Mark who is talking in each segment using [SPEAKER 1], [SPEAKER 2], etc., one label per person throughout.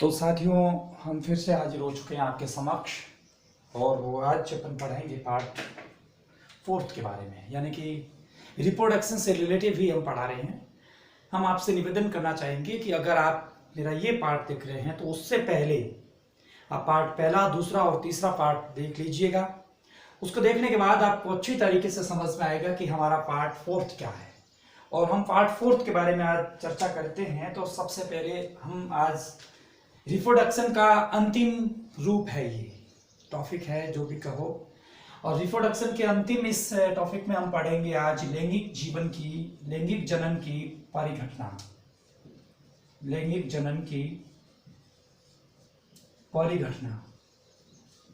[SPEAKER 1] तो साथियों, हम फिर से हाजिर हो चुके हैं आपके समक्ष और वो आज अपन पढ़ेंगे पार्ट 4 के बारे में, यानी कि रिप्रोडक्शन से रिलेटिव ही हम पढ़ा रहे हैं। हम आपसे निवेदन करना चाहेंगे कि अगर आप मेरा ये पार्ट देख रहे हैं तो उससे पहले आप पार्ट पहला, दूसरा और तीसरा पार्ट देख लीजिएगा। उसको देखने के बाद आपको अच्छी तरीके से समझ में आएगा कि हमारा पार्ट 4 क्या है। और हम पार्ट 4 के बारे में आज चर्चा करते हैं। तो सबसे पहले हम आज रिप्रोडक्शन का अंतिम रूप है, ये टॉपिक है जो भी कहो, और रिप्रोडक्शन के अंतिम इस टॉपिक में हम पढ़ेंगे आज लैंगिक जनन की परिघटना। लैंगिक जनन की परिघटना,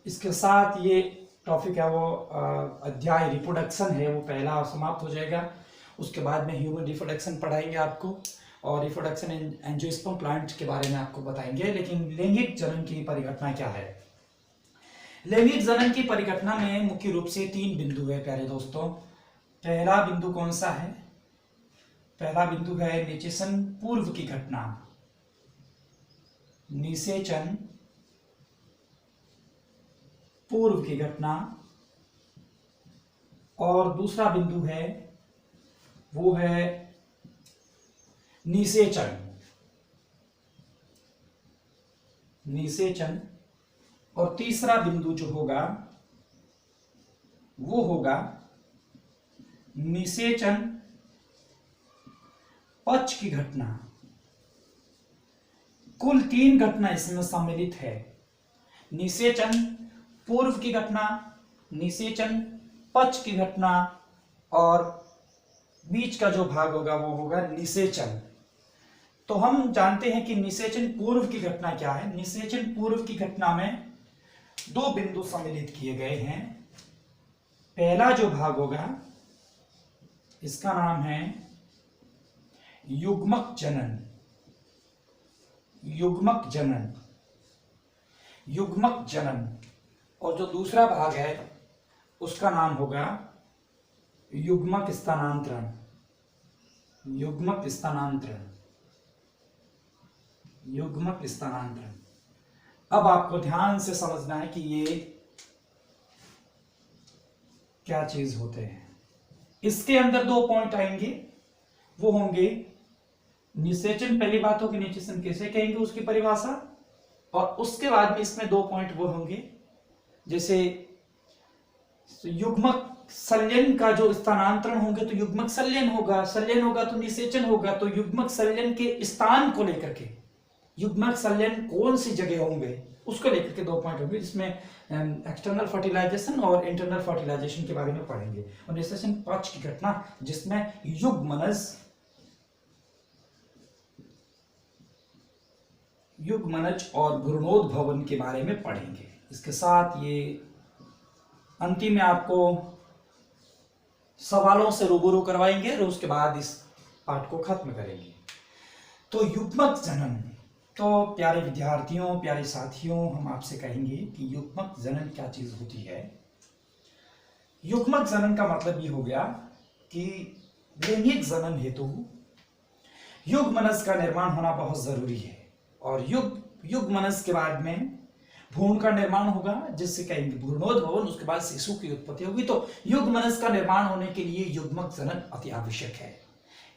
[SPEAKER 1] इसके साथ ये टॉपिक है वो अध्याय रिप्रोडक्शन है वो पहला समाप्त हो जाएगा। उसके बाद में ह्यूमन रिप्रोडक्शन पढ़ाएंगे आपको, और रिप्रोडक्शन एंजियोस्पर्म प्लांट के बारे में आपको बताएंगे। लेकिन लैंगिक जनन की परिघटना क्या है? लैंगिक जनन की परिघटना में मुख्य रूप से 3 बिंदु है प्यारे दोस्तों। पहला बिंदु कौन सा है? पहला बिंदु है निषेचन पूर्व की घटना। निषेचन पूर्व की घटना। और दूसरा बिंदु है वो है निषेचन। निषेचन। और तीसरा बिंदु जो होगा वो होगा निषेचन पक्ष की घटना। कुल 3 घटना इसमें सम्मिलित है। निषेचन पूर्व की घटना, निषेचन पक्ष की घटना, और बीच का जो भाग होगा वो होगा निषेचन। तो हम जानते हैं कि निषेचन पूर्व की घटना क्या है। निषेचन पूर्व की घटना में 2 बिंदु सम्मिलित किए गए हैं। पहला जो भाग होगा इसका नाम है युग्मक जनन। युग्मक जनन, युग्मक जनन। और जो दूसरा भाग है उसका नाम होगा युग्मक स्थानांतरण। युग्मक स्थानांतरण। युग्मक स्थानांतरण। अब आपको ध्यान से समझना है कि ये क्या चीज होते हैं। इसके अंदर 2 पॉइंट आएंगे, वो होंगे निषेचन। पहली बात होगी निषेचन कैसे कहेंगे उसकी परिभाषा, और उसके बाद में इसमें 2 पॉइंट वो होंगे जैसे युग्मक संलयन का जो स्थानांतरण होंगे तो युग्मक संलयन होगा, संलयन होगा तो निषेचन होगा। तो युग्मक संलयन के स्थान को लेकर के, युग्मक संलयन कौन सी जगह होंगे उसको लेकर के 2 पॉइंट होंगे, जिसमें एक्सटर्नल फर्टिलाइजेशन और इंटरनल फर्टिलाइजेशन के बारे में पढ़ेंगे। और निषेचन पक्ष की घटना जिसमें युग्मनज और भ्रूणोद्भवन के बारे में पढ़ेंगे। इसके साथ ये अंतिम में आपको सवालों से रूबरू करवाएंगे और उसके बाद इस पाठ को खत्म करेंगे। तो युग्मक जनन, तो प्यारे विद्यार्थियों, प्यारे साथियों, हम आपसे कहेंगे कि युग्मक जनन क्या चीज होती है। युग्मक जनन का मतलब ये हो गया कि लैंगिक जनन हेतु युग्मनज का निर्माण होना बहुत जरूरी है। और युग्मनज के बाद में भ्रूण का निर्माण होगा जिससे कहेंगे भ्रूणोद्भवन, उसके बाद शिशु की उत्पत्ति होगी। तो युग्मनज का निर्माण होने के लिए युग्मक जनन अति आवश्यक है।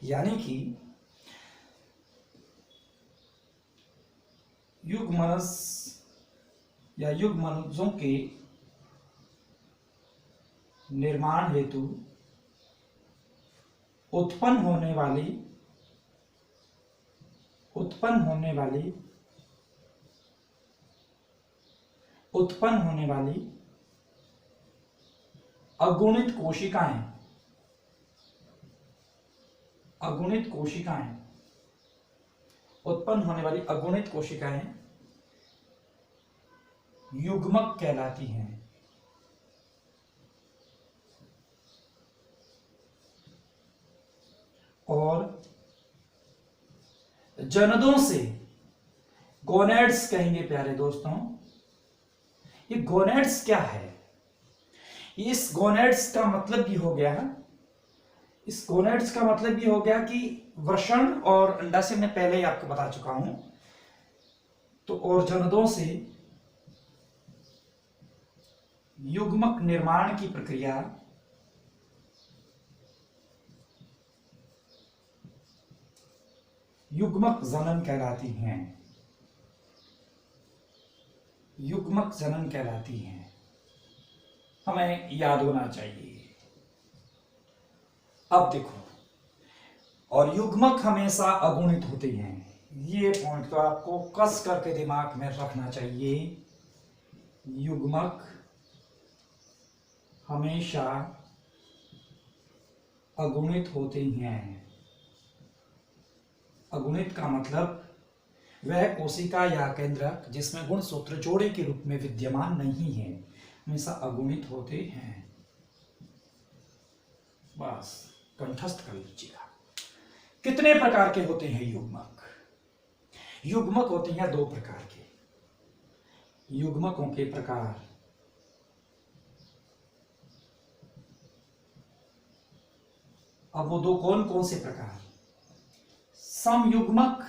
[SPEAKER 1] यानी कि युग्मनज या युग्मनजों के निर्माण हेतु उत्पन्न होने वाली अगुणित कोशिकाएं उत्पन्न होने वाली अगुणित कोशिकाएं युग्मक कहलाती हैं। और जनदों से गोनेड्स कहेंगे प्यारे दोस्तों। ये गोनेड्स क्या है? इस गोनेड्स का मतलब ये हो गया, इस गोनेड्स का मतलब ये हो गया कि वृषण और अंडाशय में पहले ही आपको बता चुका हूं तो और जनदों से युग्मक निर्माण की प्रक्रिया युग्मक जनन कहलाती हैं। युग्मक जनन कहलाती हैं, हमें याद होना चाहिए। अब देखो, और युग्मक हमेशा अगुणित होते हैं, ये पॉइंट तो आपको कस करके दिमाग में रखना चाहिए। युग्मक हमेशा अगुणित होते हैं। अगुणित का मतलब वह कोशिका या केंद्रक जिसमें गुणसूत्र जोड़े के रूप में विद्यमान नहीं है, हमेशा अगुणित होते हैं। बस कंठस्थ कर लीजिएगा। कितने प्रकार के होते हैं युग्मक? युग्मक होते हैं दो प्रकार के। युग्मकों के प्रकार अब वो दो कौन कौन से प्रकार? समयुग्मक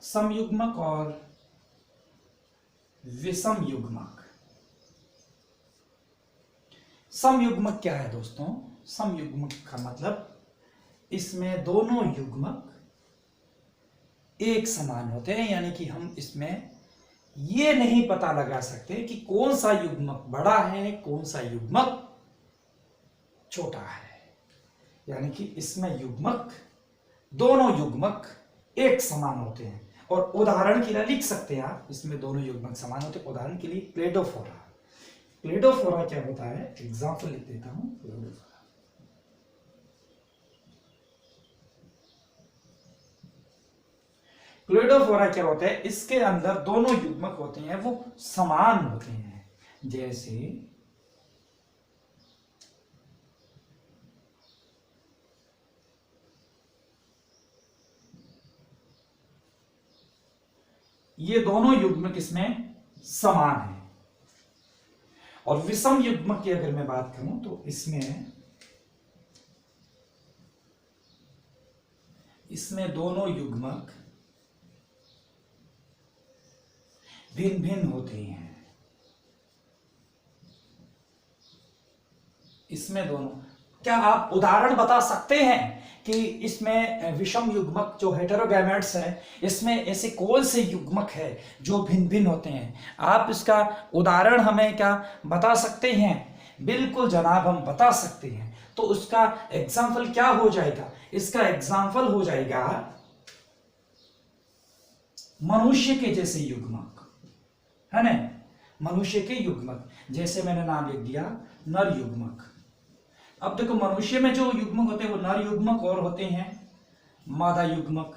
[SPEAKER 1] समयुग्मक और विषम युग्मक। समयुग्मक क्या है दोस्तों? समयुग्मक का मतलब इसमें दोनों युग्मक एक समान होते हैं, यानी कि हम इसमें ये नहीं पता लगा सकते कि कौन सा युग्मक बड़ा है, कौन सा युग्मक छोटा है। यानी कि इसमें युग्मक, दोनों युग्मक एक समान होते हैं। और उदाहरण के लिए लिख सकते हैं आप, इसमें दोनों युग्मक समान होते हैं। उदाहरण के लिए क्लेडोफोरा। क्लेडोफोरा क्या होता है? एग्जाम्पल लिख देता हूं। क्लेडोफोरा क्या होता है? इसके अंदर दोनों युग्मक होते हैं, वो समान होते हैं। जैसे ये दोनों युग्मक इसमें समान है। और विषम युग्मक की अगर मैं बात करूं तो इसमें दोनों युग्मक भिन्न भिन्न होते हैं। इसमें दोनों, क्या आप उदाहरण बता सकते हैं कि इसमें विषम युग्मक जो हेटेरोगैमेट्स है, इसमें ऐसे कौन से युग्मक है जो भिन्न भिन्न होते हैं? आप इसका उदाहरण हमें क्या बता सकते हैं? बिल्कुल जनाब, हम बता सकते हैं। तो उसका एग्जाम्पल क्या हो जाएगा? इसका एग्जाम्पल हो जाएगा मनुष्य के जैसे युग्मक, है ना? मनुष्य के युग्मक, जैसे मैंने नाम लिख दिया नर युग्मक। अब देखो, मनुष्य में जो युग्मक होते हैं वो नर युग्मक और होते हैं मादा युग्मक।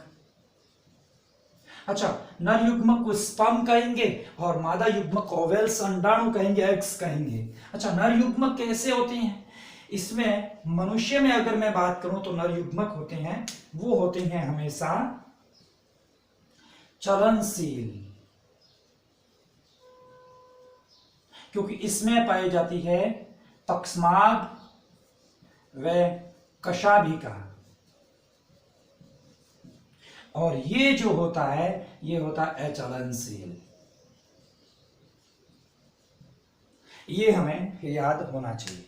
[SPEAKER 1] अच्छा, नर युग्मक को स्पर्म कहेंगे और मादा युग्मक ओवेल्स, अंडाणु कहेंगे, एग्स कहेंगे। अच्छा, नर युग्मक कैसे होते हैं? इसमें मनुष्य में अगर मैं बात करूं तो नर युग्मक होते हैं, वो होते हैं हमेशा चलनशील, क्योंकि इसमें पाई जाती है पक्षमाद व कशाभिका। और ये जो होता है ये होता है अचलनशील। ये हमें याद होना चाहिए।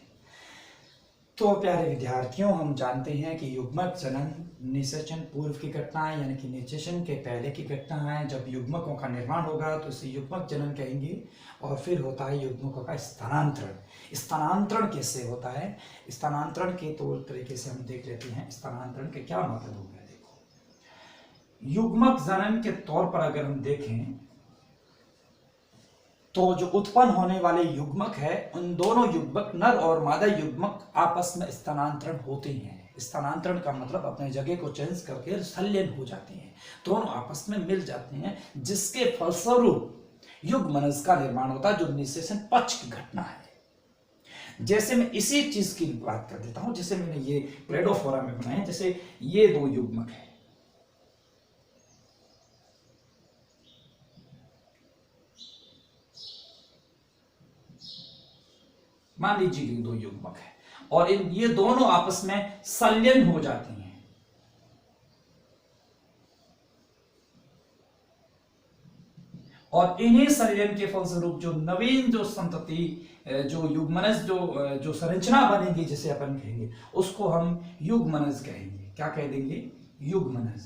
[SPEAKER 1] तो प्यारे विद्यार्थियों, हम जानते हैं कि युग्मक जनन निषेचन पूर्व की घटना है, यानी कि निषेचन के पहले की घटना है। जब युग्मकों का निर्माण होगा तो इसे युग्मक जनन कहेंगे। और फिर होता है युग्मकों का स्थानांतरण। स्थानांतरण कैसे होता है? स्थानांतरण के तौर तरीके से हम देख लेते हैं स्थानांतरण के क्या मतलब हो गया। देखो, युग्मक जनन के तौर पर अगर हम देखें तो जो उत्पन्न होने वाले युग्मक है, उन दोनों युग्मक नर और मादा युग्मक आपस में स्थानांतरण होते हैं। स्थानांतरण का मतलब अपने जगह को चेंज करके संलयन हो जाते हैं, दोनों आपस में मिल जाते हैं, जिसके फलस्वरूप युग्मनज का निर्माण होता है, जो निषेचन पक्ष की घटना है। जैसे मैं इसी चीज की बात कर देता हूं, जैसे मैंने ये क्लेडोफोरा में बनाए, जैसे ये दो युग्मक है, मान लीजिए कि दो युग्मक है और ये दोनों आपस में संलयन हो जाती हैं। और इन्हीं संलयन के फलस्वरूप जो नवीन जो संतति जो युग्मनज जो संरचना बनेगी जिसे अपन कहेंगे उसको हम युग्मनज कहेंगे। क्या कह देंगे? युग्मनज।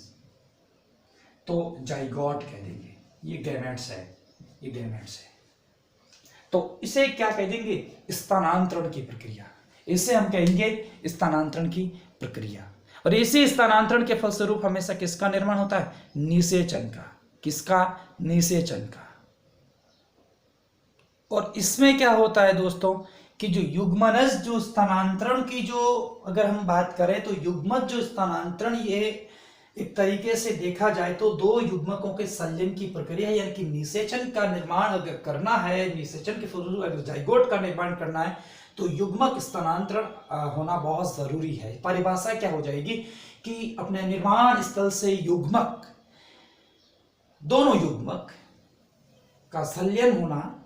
[SPEAKER 1] तो जाइगोट कह देंगे। ये गैमेट्स है, ये गैमेट्स है। तो इसे क्या कह देंगे? स्थानांतरण की प्रक्रिया। इसे हम कहेंगे स्थानांतरण की प्रक्रिया। और इसी स्थानांतरण के फलस्वरूप हमेशा किसका निर्माण होता है? निषेचन का। किसका? निषेचन का। और इसमें क्या होता है दोस्तों कि जो युग्मनज जो स्थानांतरण की जो अगर हम बात करें तो युग्मज जो स्थानांतरण ये एक तरीके से देखा जाए तो दो युग्मकों के संलयन की प्रक्रिया यानी कि निषेचन का निर्माण अगर करना है, निषेचन के फलस्वरूप अगर जाइगोट का निर्माण करना है तो युग्मक स्थानांतरण होना बहुत जरूरी है। परिभाषा क्या हो जाएगी कि अपने निर्माण स्थल से युग्मक, दोनों युग्मक का संलयन होना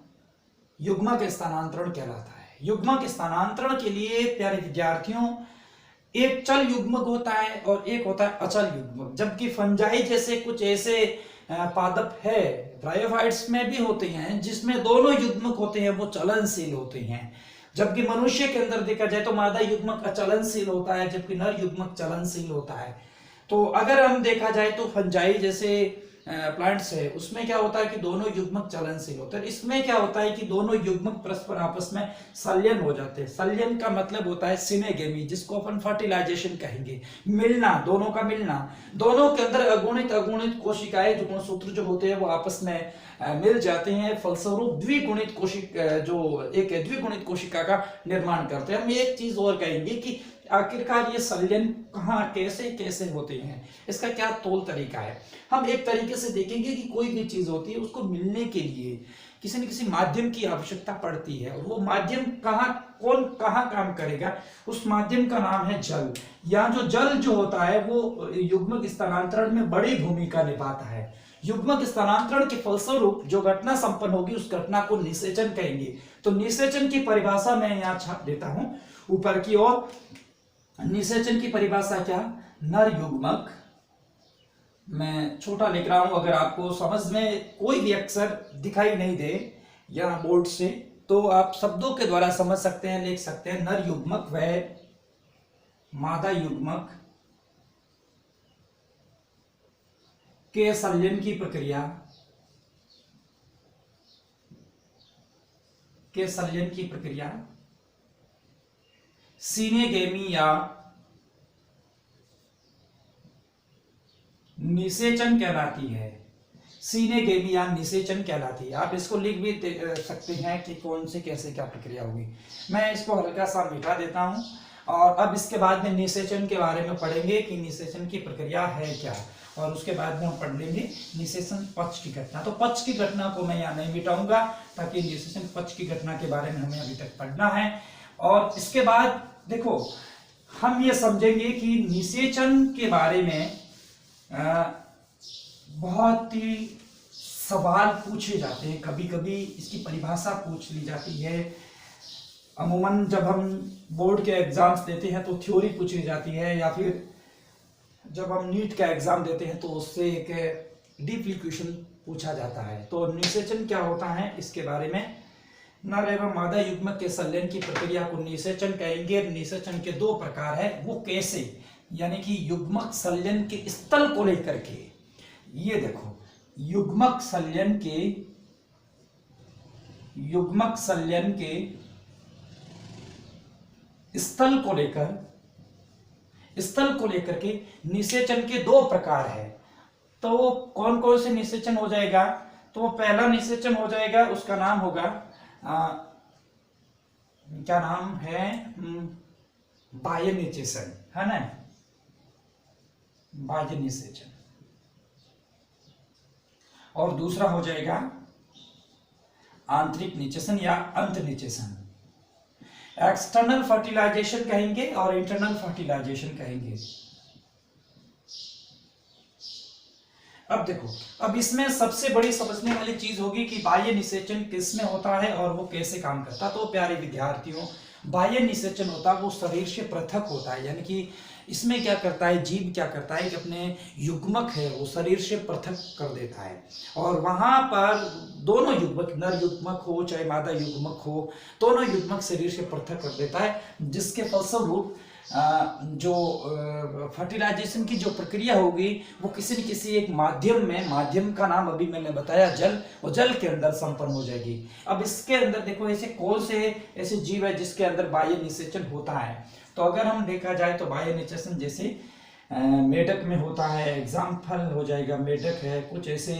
[SPEAKER 1] युग्मक स्थानांतरण कहलाता है। युग्मक स्थानांतरण के लिए प्यारे विद्यार्थियों एक चल युग्मक होता है और एक होता है अचल युग्मक। जबकि फंजाई जैसे कुछ ऐसे पादप है, ब्रायोफाइट्स में भी होते हैं जिसमें दोनों युग्मक होते हैं वो चलनशील होते हैं। जबकि मनुष्य के अंदर देखा जाए तो मादा युग्मक अचलनशील होता है जबकि नर युग्मक चलनशील होता है। तो अगर हम देखा जाए तो फंजाई जैसे प्लांट्स है उसमें क्या होता है कि दोनों युग्मक चलनशील होते हैं। इसमें क्या होता है कि दोनों युग्मक परस्पर आपस में संलयन हो जाते हैं। संलयन का मतलब होता है सिनेगेमी, जिसको अपन फर्टिलाइजेशन कहेंगे, मिलना, दोनों का मिलना। दोनों के अंदर अगुणित अगुणित कोशिकाएं जो गुणसूत्र जो होते हैं वो आपस में मिल जाते हैं, फलस्वरूप द्विगुणित कोशिका जो एक द्विगुणित कोशिका का निर्माण करते हैं। हम एक चीज और कहेंगे कि आखिरकार ये संलयन कहाँ कैसे कैसे होते हैं, इसका क्या तौल तरीका है। हम एक तरीके से देखेंगे कि कोई भी चीज होती है उसको मिलने के लिए किसी न किसी माध्यम की आवश्यकता पड़ती है और वो माध्यम कौन कहाँ काम करेगा, उस माध्यम का नाम है जल। या जो जल जो होता है वो युग्मक स्थानांतरण में बड़ी भूमिका निभाता है। युग्मक स्थानांतरण के फलस्वरूप जो घटना संपन्न होगी उस घटना को निषेचन कहेंगे। तो निषेचन की परिभाषा मैं यहाँ छाप देता हूं ऊपर की ओर। निषेचन की परिभाषा क्या? नर युग्मक, मैं छोटा लिख रहा हूं, अगर आपको समझ में कोई भी अक्षर दिखाई नहीं दे या बोर्ड से तो आप शब्दों के द्वारा समझ सकते हैं, लिख सकते हैं। नर युग्मक व मादा युग्मक के संलयन की प्रक्रिया सिनेगेमी या निषेचन कहलाती है। सिनेगेमी या निषेचन कहलाती है। आप इसको लिख भी सकते हैं कि कौन से कैसे क्या प्रक्रिया होगी। मैं इसको हल्का सा मिटा देता हूं और अब इसके बाद में निषेचन के बारे में पढ़ेंगे कि निषेचन की प्रक्रिया है क्या, और उसके बाद में हम पढ़ लेंगे निषेचन पक्ष की घटना। तो पक्ष की घटना को मैं यहाँ नहीं मिटाऊंगा ताकि निषेचन पक्ष की घटना के बारे में हमें अभी तक पढ़ना है। और इसके बाद देखो हम ये समझेंगे कि निषेचन के बारे में बहुत ही सवाल पूछे जाते हैं, कभी कभी इसकी परिभाषा पूछ ली जाती है। अमूमन जब हम बोर्ड के एग्जाम्स देते हैं तो थ्योरी पूछी जाती है, या फिर जब हम नीट का एग्जाम देते हैं तो उससे एक डीप क्वेश्चन पूछा जाता है। तो निषेचन क्या होता है इसके बारे में, नर एवं मादा युग्मक के संलयन की प्रक्रिया को निषेचन कहेंगे। निषेचन के दो प्रकार है, वो कैसे, यानी कि युग्मक संलयन के स्थल को लेकर के, ये देखो युग्मक संलयन के स्थल को लेकर के निषेचन के दो प्रकार है। तो कौन कौन से निषेचन हो जाएगा, तो पहला निषेचन हो जाएगा, उसका नाम होगा क्या नाम है, बाह्य निषेचन, है ना, बाह्य निषेचन। और दूसरा हो जाएगा आंतरिक निषेचन या अंत निषेचन। एक्सटर्नल फर्टिलाइजेशन कहेंगे और इंटरनल फर्टिलाइजेशन कहेंगे। अब देखो, अब इसमें सबसे बड़ी समझने वाली चीज होगी कि बाह्य निषेचन किसमें होता है और वो कैसे काम करता है। तो प्यारे विद्यार्थियों, बाह्य निषेचन होता है वो शरीर से पृथक होता है, यानी कि इसमें क्या करता है, जीव क्या करता है कि अपने युग्मक है वो शरीर से पृथक कर देता है, और वहां पर दोनों युग्मक, नर युग्मक हो चाहे मादा युग्मक हो, दोनों युग्मक शरीर से पृथक कर देता है, जिसके फलस्वरूप जो फर्टिलाइजेशन की जो प्रक्रिया होगी वो किसी न किसी एक माध्यम में, माध्यम का नाम अभी मैंने बताया जल, और जल के अंदर संपन्न हो जाएगी। अब इसके अंदर देखो ऐसे कौन से ऐसे जीव है जिसके अंदर बाह्य निषेचन होता है, तो अगर हम देखा जाए तो बाह्य निषेचन जैसे मेढक में होता है, एग्जाम्पल हो जाएगा मेढक है, कुछ ऐसे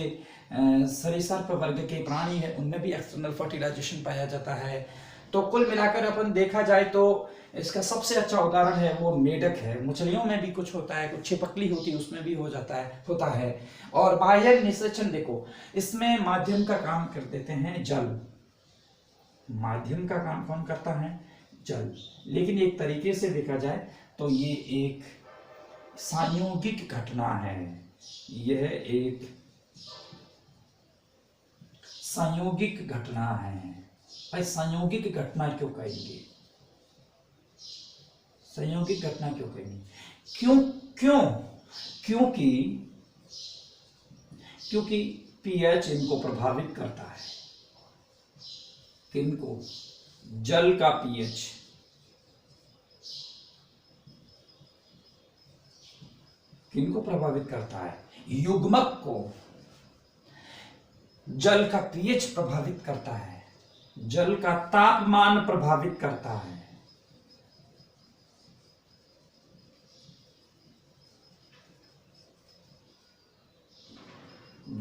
[SPEAKER 1] सरीसृप वर्ग के प्राणी है उनमें भी एक्सटर्नल फर्टिलाइजेशन पाया जाता है। तो कुल मिलाकर अपन देखा जाए तो इसका सबसे अच्छा उदाहरण है वो मेढक है। मछलियों में भी कुछ होता है, कुछ छिपकली होती है उसमें भी हो जाता है, होता है। और बाह्य निषेचन देखो, इसमें माध्यम का काम कर देते हैं जल, माध्यम का काम कौन करता है, जल। लेकिन एक तरीके से देखा जाए तो ये एक संयोगिक घटना है, यह एक संयोगिक घटना है। भाई संयोगिक घटना क्यों कहेंगे, संयोगिक घटना क्यों कहेंगे, क्यों क्यों क्योंकि क्योंकि पीएच इनको प्रभावित करता है, किनको, जल का पीएच, किनको प्रभावित करता है, युग्मक को जल का पीएच प्रभावित करता है, जल का तापमान प्रभावित करता है।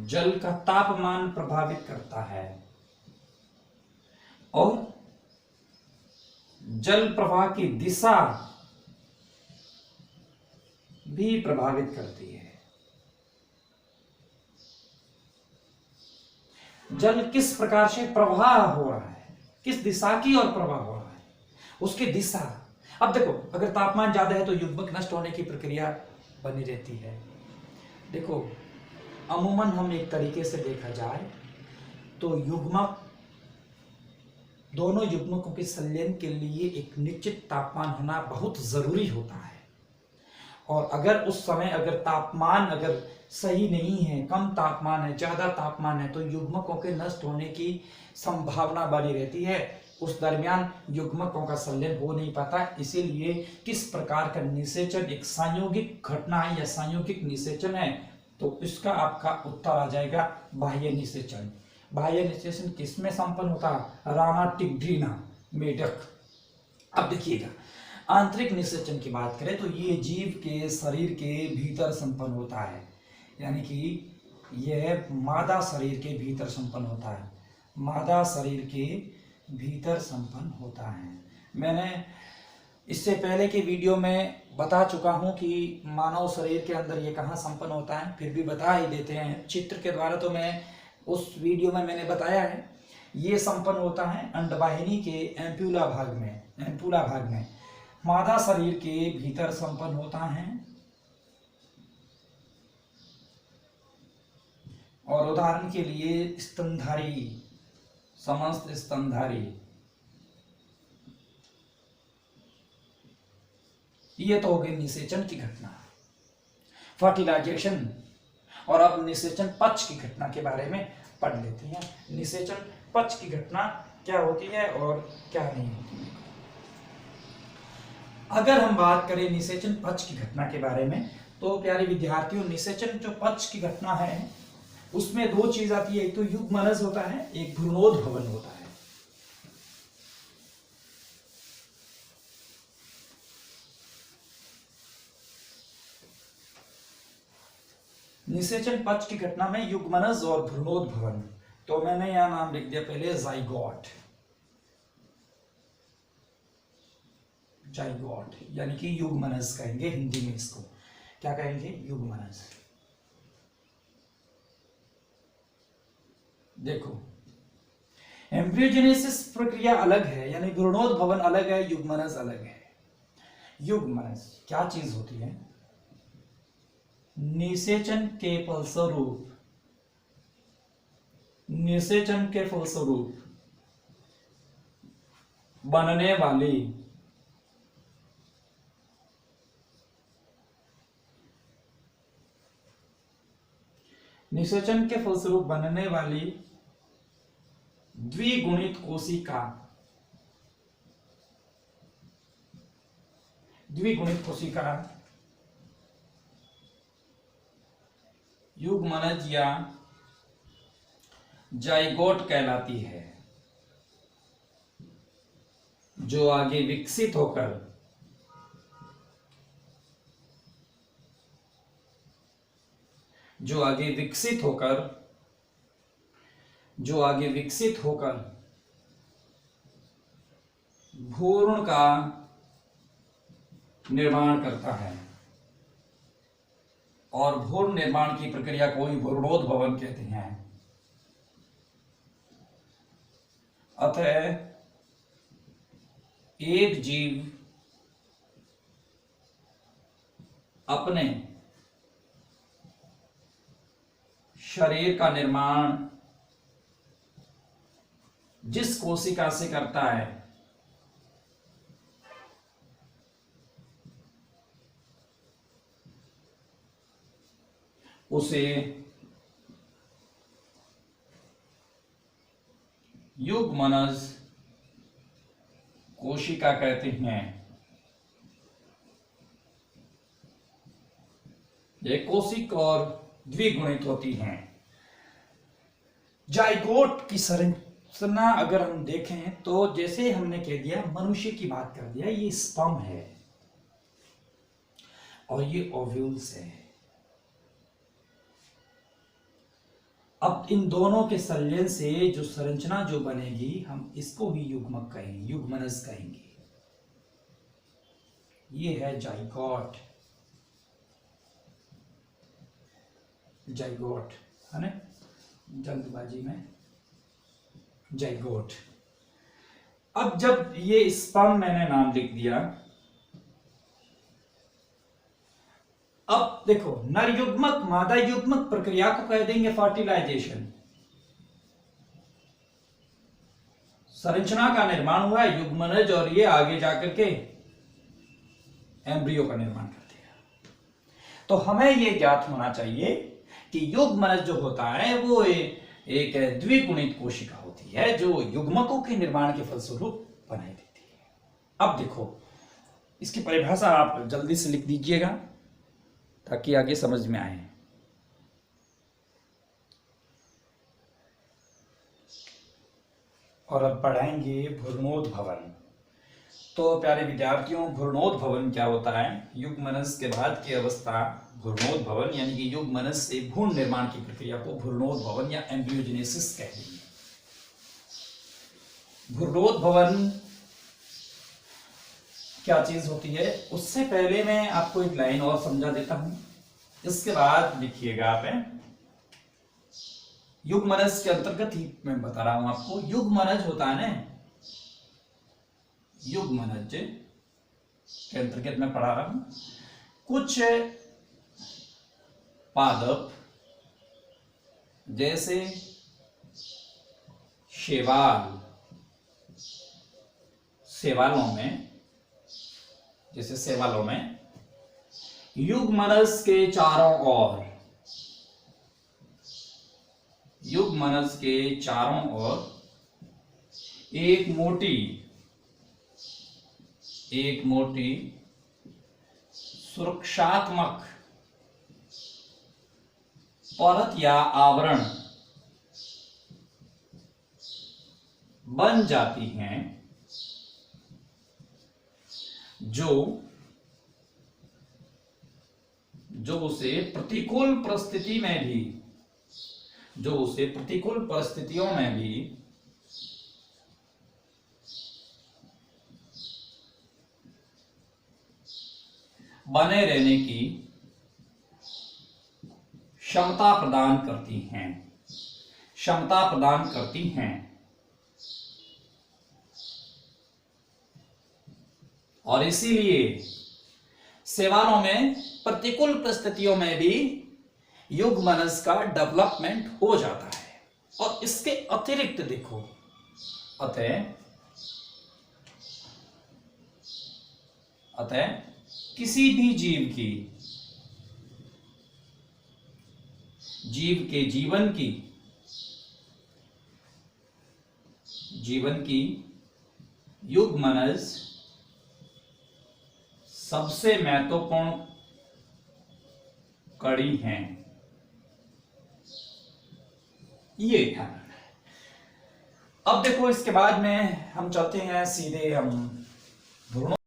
[SPEAKER 1] जल का तापमान प्रभावित करता है और जल प्रवाह की दिशा भी प्रभावित करती है। जल किस प्रकार से प्रवाह हो रहा है, किस दिशा की ओर प्रवाह हो रहा है, उसकी दिशा। अब देखो अगर तापमान ज्यादा है तो युग्मक नष्ट होने की प्रक्रिया बनी रहती है। देखो अमूमन हम एक तरीके से देखा जाए तो युग्मक, दोनों युग्मकों के संलयन के लिए एक निश्चित तापमान होना बहुत जरूरी होता है, और अगर उस समय अगर तापमान अगर सही नहीं है, कम तापमान है, ज्यादा तापमान है, तो युग्मकों के नष्ट होने की संभावना बनी रहती है। उस दरमियान युग्मकों का संलयन हो नहीं पाता। इसीलिए किस प्रकार का निषेचन एक संयोगिक घटना है या संयोगिक निषेचन है, तो इसका आपका उत्तर आ जाएगा बाह्य निषेचन। बाह्य निषेचन किसमें संपन्न होता है, रामाटिग्रीना, मेढक। अब देखिएगा आंतरिक निषेचन की बात करें तो ये जीव के शरीर के भीतर संपन्न होता है, यानी कि यह मादा शरीर के भीतर संपन्न होता है, मादा शरीर के भीतर संपन्न होता है। मैंने इससे पहले के वीडियो में बता चुका हूं कि मानव शरीर के अंदर ये कहाँ संपन्न होता है, फिर भी बता ही देते हैं चित्र के द्वारा। तो मैं उस वीडियो में मैंने बताया है, ये संपन्न होता है अंडवाहिनी के एम्प्यूला भाग में, एम्प्यूला भाग में मादा शरीर के भीतर संपन्न होता है। और उदाहरण के लिए स्तनधारी, समस्त स्तनधारी, ये तो हो गई निषेचन की घटना, फर्टिलाइजेशन। और अब निषेचन पक्ष की घटना के बारे में पढ़ लेते हैं। निषेचन पक्ष की घटना क्या होती है और क्या नहीं होती है। अगर हम बात करें निषेचन पक्ष की घटना के बारे में, तो प्यारे विद्यार्थियों निषेचन जो पक्ष की घटना है उसमें दो चीज आती है, एक तो युग्मनज होता है, एक भ्रूणोद्भवन होता है। निषेचन पक्ष की घटना में युग्मनज और भ्रूणोद्भवन, तो मैंने यहां नाम लिख दिया पहले जाइगोट, जाइगोट यानी कि युग्मनज कहेंगे हिंदी में, इसको क्या कहेंगे, युग्मनज। देखो एम्ब्रियोजेनेसिस प्रक्रिया अलग है, यानी भ्रूणोद्भवन अलग है, युग्मनज अलग है। युग्मनज क्या चीज होती है, निषेचन के फलस्वरूप, निषेचन के फलस्वरूप बनने वाली निषेचन के फलस्वरूप बनने वाली द्विगुणित कोशिका, द्विगुणित कोशिका युग्मनज या जाइगोट कहलाती है, जो आगे विकसित होकर भ्रूण का निर्माण करता है, और भ्रूण निर्माण की प्रक्रिया को ही भ्रूणोद्भवन कहते हैं। अतः एक जीव अपने शरीर का निर्माण जिस कोशिका से करता है उसे युग्मनज कोशिका कहते हैं। ये कोशिक और द्विगुणित होती हैं। जाइगोट की संरचना अगर हम देखें तो जैसे हमने कह दिया, मनुष्य की बात कर दिया, ये स्पर्म है और ये ओव्यूल्स है। अब इन दोनों के संलयन से जो संरचना जो बनेगी, हम इसको ही युग्मक कहेंगे, युग्मनज कहेंगे। ये है जाइगोट, जाइगोट है ना, जल्दबाजी में जाइगोट। अब जब ये स्पर्म मैंने नाम लिख दिया, अब देखो नर युग्मक मादा युग्मक प्रक्रिया को कह देंगे फर्टिलाइजेशन। संरचना का निर्माण हुआ है युग्मनज, और ये आगे जाकर के एम्ब्रियो का निर्माण कर देगा। तो हमें ये ज्ञात होना चाहिए कि युग्मनज जो होता है वो एक द्विगुणित कोशिका होती है, जो युग्मकों के निर्माण के फलस्वरूप बनाई देती है। अब देखो इसकी परिभाषा आप जल्दी से लिख दीजिएगा ताकि आगे समझ में आए। और अब पढ़ाएंगे भ्रूणोद्भवन। तो प्यारे विद्यार्थियों, भ्रूणोद्भवन क्या होता है? युग्मनज के बाद की अवस्था भ्रूणोद्भवन, यानी कि युग्मनज से भ्रूण निर्माण की प्रक्रिया को भ्रूणोद्भवन या एम्ब्रियोजेनेसिस कहते हैं। भ्रूणोद्भवन क्या चीज होती है, उससे पहले मैं आपको एक लाइन और समझा देता हूं, इसके बाद लिखिएगा आप। युग्मनज के अंतर्गत ही मैं बता रहा हूं आपको। युग्मनज होता है ना, युग्मनज के अंतर्गत मैं पढ़ा रहा हूं। कुछ पादप जैसे शैवालों में, जैसे शैवालों में युग्मनज के चारों ओर एक मोटी सुरक्षात्मक परत या आवरण बन जाती हैं, जो उसे प्रतिकूल परिस्थितियों में भी बने रहने की क्षमता प्रदान करती हैं। और इसीलिए शैवालों में प्रतिकूल परिस्थितियों में भी युग्मनज का डेवलपमेंट हो जाता है। और इसके अतिरिक्त देखो, अतः किसी भी जीव की
[SPEAKER 2] जीव के जीवन की युग्मनज सबसे महत्वपूर्ण कड़ी हैं।
[SPEAKER 1] ये ध्यान रखना है। अब देखो इसके बाद में हम चलते हैं सीधे हम ध्रुवों